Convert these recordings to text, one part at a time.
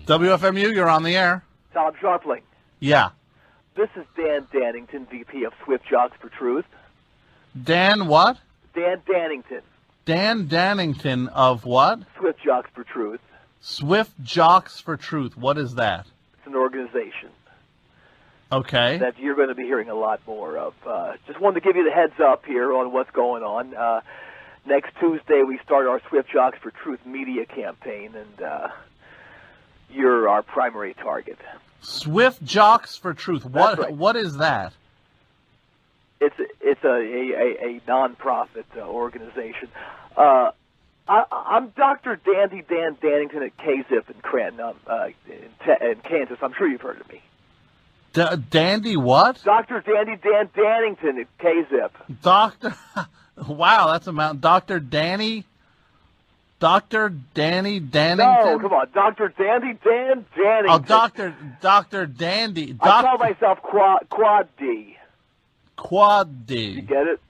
WFMU, you're on the air. Tom Scharpling. Yeah. This is Dan Dannington, VP of Swift Jocks for Truth. Dan what? Dan Dannington. Dan Dannington of what? Swift Jocks for Truth. Swift Jocks for Truth. What is that? It's an organization Okay. that you're going to be hearing a lot more of. Just wanted to give you the heads up here on what's going on. Next Tuesday, we start our Swift Jocks for Truth media campaign, and you're our primary target. Swift Jocks for Truth. That's right. What is that? It's a non-profit organization. I'm Dr. Dandy Dan Dannington at KZIP in Cranton, in Kansas. I'm sure you've heard of me. Dandy what? Dr. Dandy Dan Dannington at KZIP. Doctor. Wow, that's a mountain. Dr. Danny. Dr. Danny Dannington. No, come on, Dr. Dandy Dan Dannington. Oh, Dr. Dandy. I call myself Quad D. Quad D. You get it?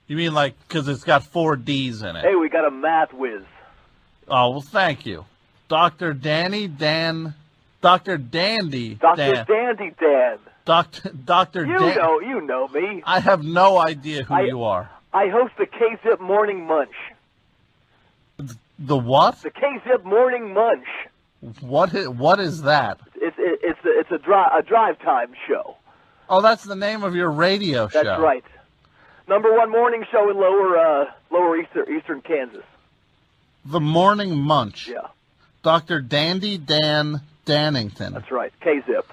You mean like because it's got 4 D's in it? Hey, we got a math whiz. Oh, well, thank you. Dr. Danny Dan. Dr. Dandy Dr. Dan. Dandy Dan. Dr. Dan. You know me. I have no idea who you are. I host the KZIP Morning Munch. The what? The KZIP Morning Munch. What is that? It's a drive time show. Oh, that's the name of your radio show. That's right. #1 morning show in lower eastern Kansas. The Morning Munch. Yeah. Dr. Dandy Dan Dannington. That's right. KZIP.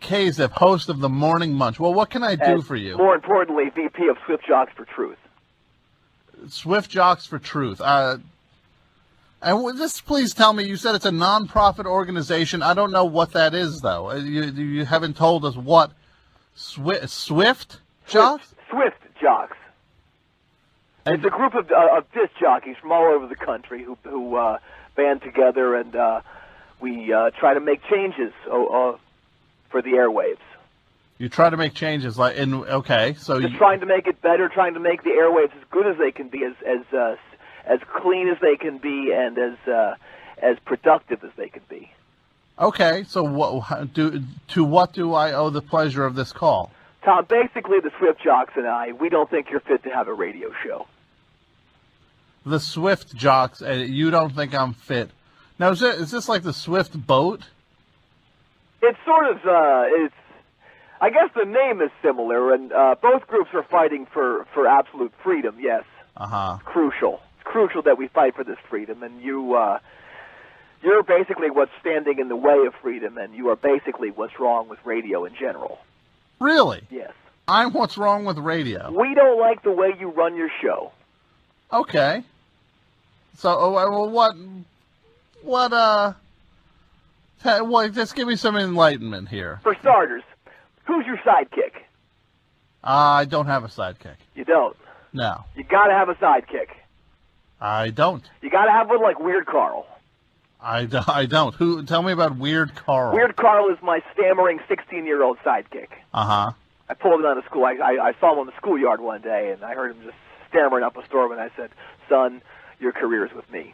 KZIP, host of the Morning Munch. Well, what can I do for you? More importantly, VP of Swift Jocks for Truth. Swift Jocks for Truth. And just please tell me, you said it's a non-profit organization. I don't know what that is, though. You haven't told us what. Swift Jocks? Swift Jocks. It's a group of disc jockeys from all over the country who band together, and we try to make changes for the airwaves. You try to make changes, okay, so just trying to make it better, trying to make the airwaves as good as they can be, as clean as they can be, and as productive as they can be. Okay, so what do I owe the pleasure of this call? Tom, basically the Swift Jocks and I, we don't think you're fit to have a radio show. The Swift Jocks, you don't think I'm fit. Now, is this like the Swift boat? It's sort of, I guess the name is similar, and both groups are fighting for absolute freedom, yes. Uh-huh. It's crucial. It's crucial that we fight for this freedom, and you're basically what's standing in the way of freedom, and you are basically what's wrong with radio in general. Really? Yes. I'm what's wrong with radio. We don't like the way you run your show. Okay. So, just give me some enlightenment here. For starters, who's your sidekick? I don't have a sidekick. You don't? No. You gotta have a sidekick. I don't. You gotta have one like Weird Carl. I don't. Tell me about Weird Carl. Weird Carl is my stammering 16-year-old sidekick. Uh-huh. I pulled him out of school. I saw him on the schoolyard one day, and I heard him just stammering up a storm, and I said, "Son, your career's with me.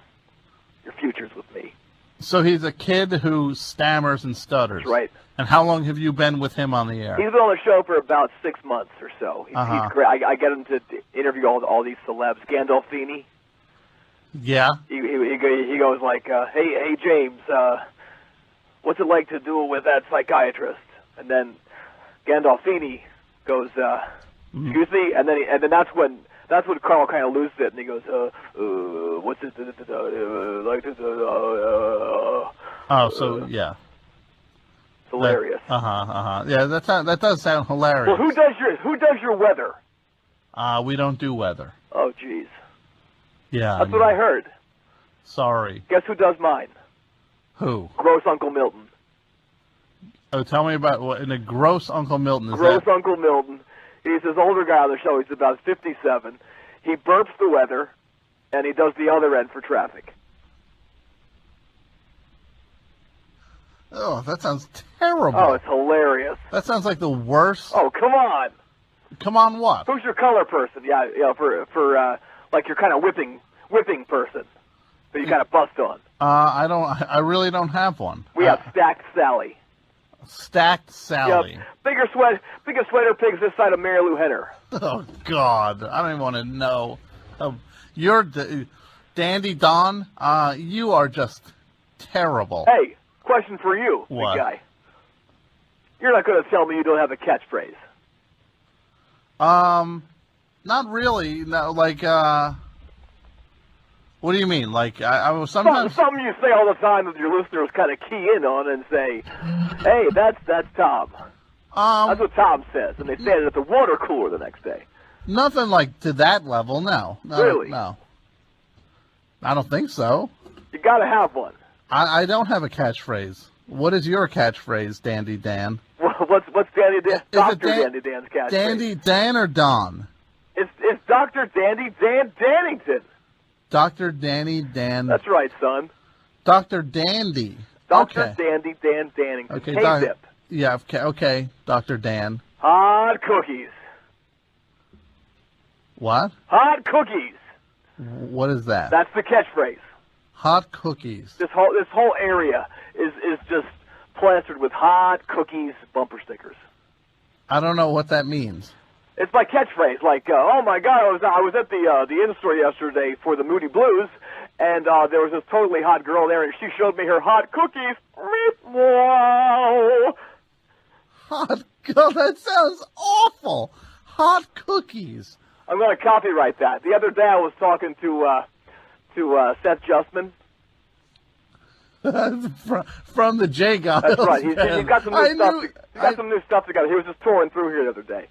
Your future's with me." So he's a kid who stammers and stutters. That's right. And how long have you been with him on the air? He's been on the show for about 6 months or so. He's great. I get him to interview all these celebs. Gandolfini. Yeah. He goes like, hey James, what's it like to do it with that psychiatrist? And then Gandolfini goes, excuse me, and then that's when Carl kind of loses it, and he goes, what's it like to Oh, so yeah. It's hilarious. Yeah, that does sound hilarious. Well, who does your weather? We don't do weather. Oh, jeez. Yeah. That's what I heard. Sorry. Guess who does mine? Who? Gross Uncle Milton. Oh, tell me about what in a Gross Uncle Milton. Uncle Milton. He's this older guy on the show. He's about 57. He burps the weather, and he does the other end for traffic. Oh, that sounds terrible. Oh, it's hilarious. That sounds like the worst. Oh, come on. Come on, what? Who's your color person? Yeah, for like your kind of whipping person that you kind of bust on. I really don't have one. We have Stacked Sally. Stacked Sally. Yep. Biggest sweater pigs this side of Mary Lou Henner. Oh, God. I don't even want to know. You're Dandy Don. You are just terrible. Hey, question for you, What? big guy. You're not going to tell me you don't have a catchphrase. Not really. No, like, what do you mean? Like, I was sometimes... Something you say all the time that your listeners kind of key in on and say, hey, that's Tom. That's what Tom says. And they say it at the water cooler the next day. Nothing like to that level, no. Really? No. I don't think so. You got to have one. I don't have a catchphrase. What is your catchphrase, Dandy Dan? What's Dandy Dan? Dr. Dan- Dandy Dan's catchphrase. Dandy Dan or Don? It's Dr. Dandy Dan Dannington. Dr. Danny Dan. That's right, son. Dr. Dandy. Dr. Okay. Dandy Dan Dannington. Okay, KZIP. Yeah, okay, Dr. Dan. Hot cookies. What? Hot cookies. What is that? That's the catchphrase. Hot cookies. This whole area is just plastered with hot cookies bumper stickers. I don't know what that means. It's my catchphrase, like, oh my God, I was at the in-store yesterday for the Moody Blues, and there was this totally hot girl there, and she showed me her hot cookies. Wow! Hot, God, that sounds awful. Hot cookies. I'm going to copyright that. The other day I was talking to Seth Justman. from the J Guys. That's right. He's got some new stuff. He's got some new stuff together. He was just touring through here the other day.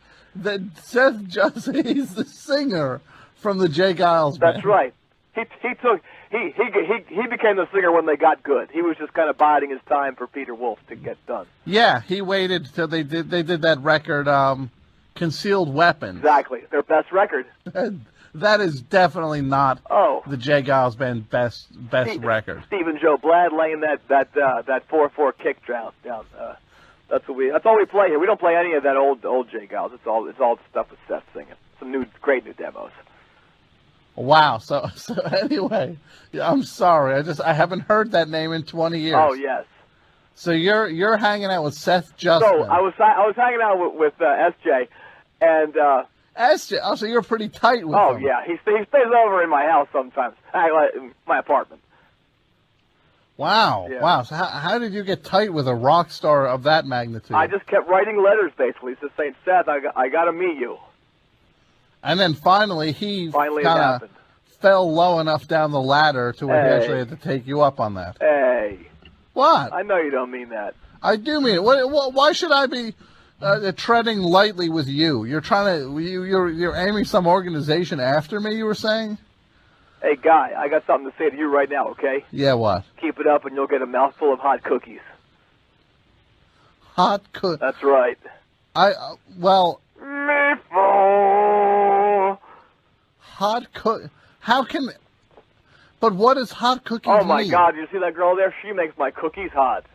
Seth Justman, he's the singer from the J Giles band. That's right. He became the singer when they got good. He was just kind of biding his time for Peter Wolf to get done. Yeah, he waited till they did that record, Concealed Weapons. Exactly, their best record. That is definitely not the J Giles band best record. Stephen Joe Bladd laying that 4/4 kick down. That's all we play here. We don't play any of that old J Giles. It's all stuff with Seth singing. Some great new demos. Wow. So anyway, I'm sorry. I haven't heard that name in 20 years. Oh yes. So you're hanging out with Seth Justman. So I was hanging out with SJ, and SJ. Oh, so you're pretty tight with him. Oh yeah, he stays over in my house sometimes. In my apartment. Wow. Yeah. Wow. So how did you get tight with a rock star of that magnitude? I just kept writing letters, basically, just saying, Seth, I got to meet you. And then finally, he it happened. Fell low enough down the ladder to where he actually had to take you up on that. Hey. What? I know you don't mean that. I do mean it. Why should I be treading lightly with you? You're trying to you're aiming some organization after me. You were saying. Hey, Guy, I got something to say to you right now, okay? Yeah, what? Keep it up and you'll get a mouthful of hot cookies. Hot cookies? That's right. Well... Hot cookies... How can... But what does hot cookies mean? Oh, my God, you see that girl there? She makes my cookies hot.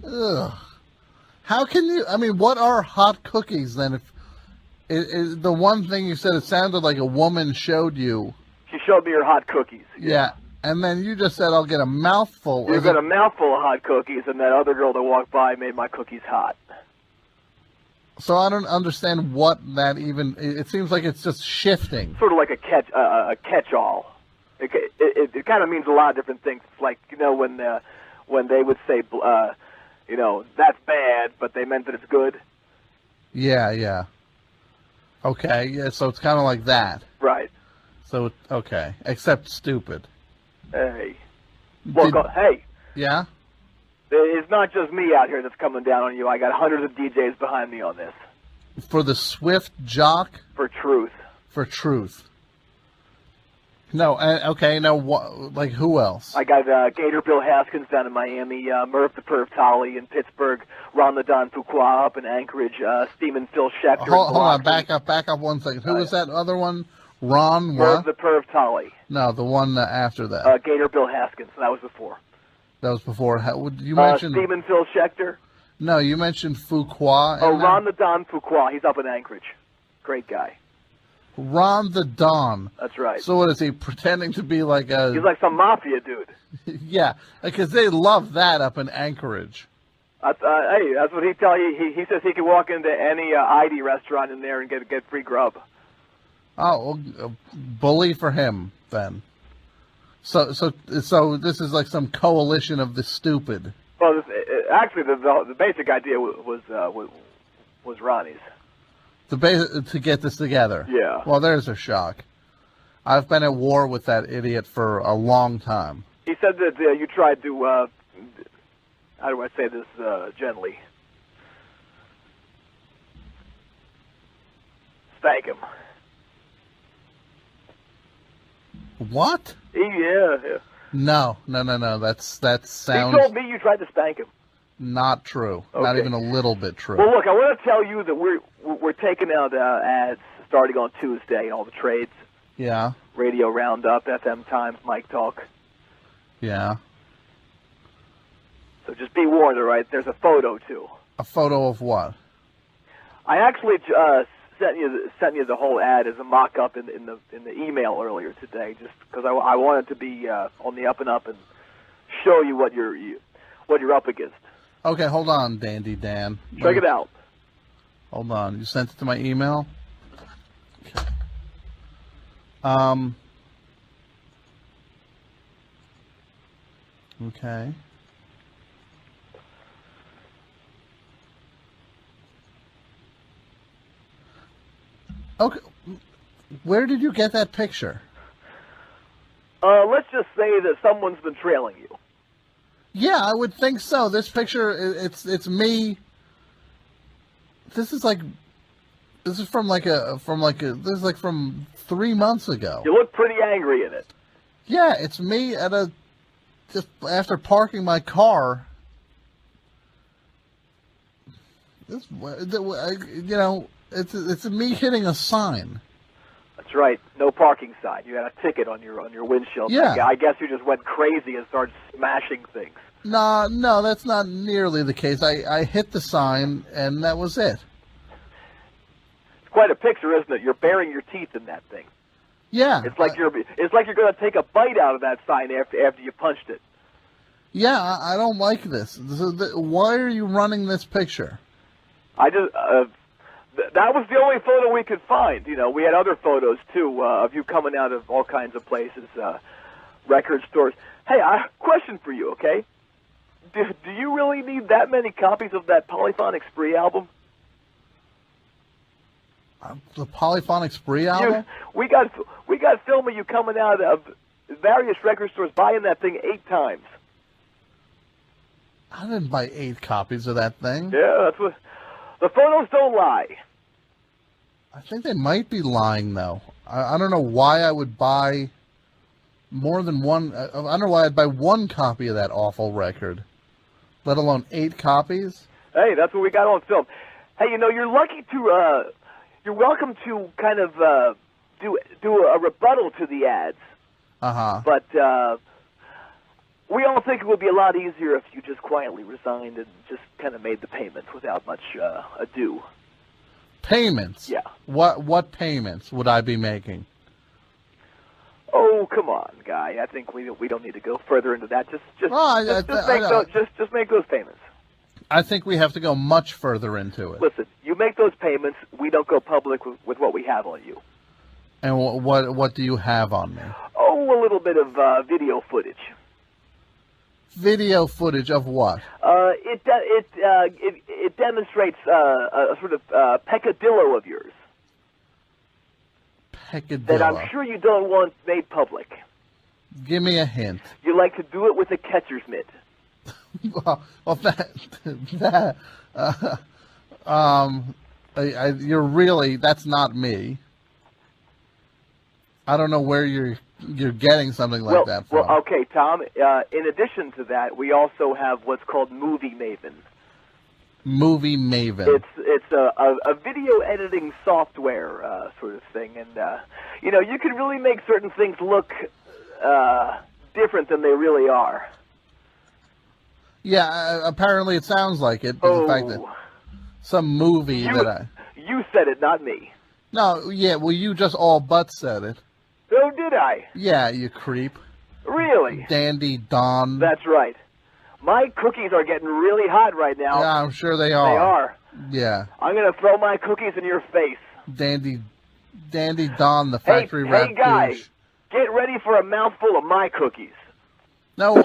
Ugh. How can you... I mean, what are hot cookies, then? If the one thing you said, it sounded like a woman showed you... She showed me her hot cookies. Yeah. And then you just said, I'll get a mouthful. You got a mouthful of hot cookies, and that other girl that walked by made my cookies hot. So I don't understand what that even... It seems like it's just shifting. Sort of like a catch-all. It kind of means a lot of different things. It's like, when they would say, that's bad, but they meant that it's good. Yeah. Okay, yeah, so it's kind of like that. Right. So, okay, except stupid. Hey. Well, hey. Yeah? It's not just me out here that's coming down on you. I got hundreds of DJs behind me on this. For the Swift Jock? For truth. For truth. No, okay, no, like who else? I got Gator Bill Haskins down in Miami, Murph the Perv Tolly in Pittsburgh, Ron the Don Fuqua up in Anchorage, Steamin' Phil Schechter. Hold on, back up 1 second. Who was that other one? Ron what? Murph the Perv Tolly. No, the one after that. Gator Bill Haskins, that was before. That was before. You mentioned... Steamin' Phil Schechter. No, you mentioned Fuqua. Ron the Don Fuqua, he's up in Anchorage. Great guy. Ron the Don. That's right. So what is he pretending to be like a? He's like some mafia dude. Yeah, because they love that up in Anchorage. Hey, that's what he tell you. He says he can walk into any ID restaurant in there and get free grub. Oh, well, bully for him then. So this is like some coalition of the stupid. Well, actually, the basic idea was Ronnie's. To get this together. Yeah. Well, there's a shock. I've been at war with that idiot for a long time. He said that you tried to, how do I say this gently? Spank him. What? Yeah. No. That sounds. He told me you tried to spank him. Not true. Okay. Not even a little bit true. Well, look, I want to tell you that we're taking out ads starting on Tuesday, all the trades. Yeah. Radio Roundup, FM Times, Mike Talk. Yeah. So just be warned, all right? There's a photo too. A photo of what? I actually sent you the whole ad as a mock-up in the email earlier today, just because I wanted to be on the up and up and show you what you're up against. Okay, hold on, Dandy Dan. Check it out. Hold on. You sent it to my email? Okay. Okay. Where did you get that picture? Let's just say that someone's been trailing you. Yeah, I would think so. This picture, it's me. This is from 3 months ago. You look pretty angry in it. Yeah, it's me just after parking my car. It's me hitting a sign. That's right. No parking sign. You had a ticket on your windshield. Yeah. I guess you just went crazy and started smashing things. No, that's not nearly the case. I hit the sign and that was it. It's quite a picture, isn't it? You're baring your teeth in that thing. Yeah. It's like you're going to take a bite out of that sign after you punched it. Yeah, I don't like this. Why are you running this picture? I just that was the only photo we could find. You know, we had other photos too of you coming out of all kinds of places, record stores. Hey, question for you, okay? Do you really need that many copies of that Polyphonic Spree album? The Polyphonic Spree album? We got film of you coming out of various record stores buying that thing 8 times. I didn't buy 8 copies of that thing. Yeah, that's what. The photos don't lie. I think they might be lying, though. I don't know why I would buy more than one. I don't know why I'd buy 1 copy of that awful record, let alone 8 copies. Hey, that's what we got on film. Hey, you're lucky to. You're welcome to kind of do a rebuttal to the ads. Uh-huh. But we all think it would be a lot easier if you just quietly resigned and just kind of made the payments without much ado. Payments? Yeah. What payments would I be making? Oh, come on, guy. I think we don't need to go further into that. Just make those payments. I think we have to go much further into it. Listen, you make those payments, we don't go public with what we have on you. And what do you have on me? Oh, a little bit of video footage. Video footage of what? It demonstrates a sort of peccadillo of yours. Peccadillo. That I'm sure you don't want made public. Give me a hint. You like to do it with a catcher's mitt. well, you're really, that's not me. I don't know where you're getting something like that from. Well, okay, Tom. In addition to that, we also have what's called Movie Maven. Movie Maven. It's a video editing software sort of thing, and you can really make certain things look different than they really are. Yeah, apparently it sounds like it. The fact that some movie you said it, not me. No, yeah, well, you just all but said it. Oh, did I? Yeah, you creep. Really? Dandy Don. That's right. My cookies are getting really hot right now. Yeah, I'm sure they are. They are. Yeah. I'm going to throw my cookies in your face. Dandy Don, the factory rep. Hey, guy, get ready for a mouthful of my cookies. No.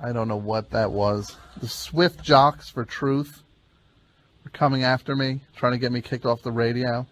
I don't know what that was. The Swift Jocks for Truth are coming after me, trying to get me kicked off the radio.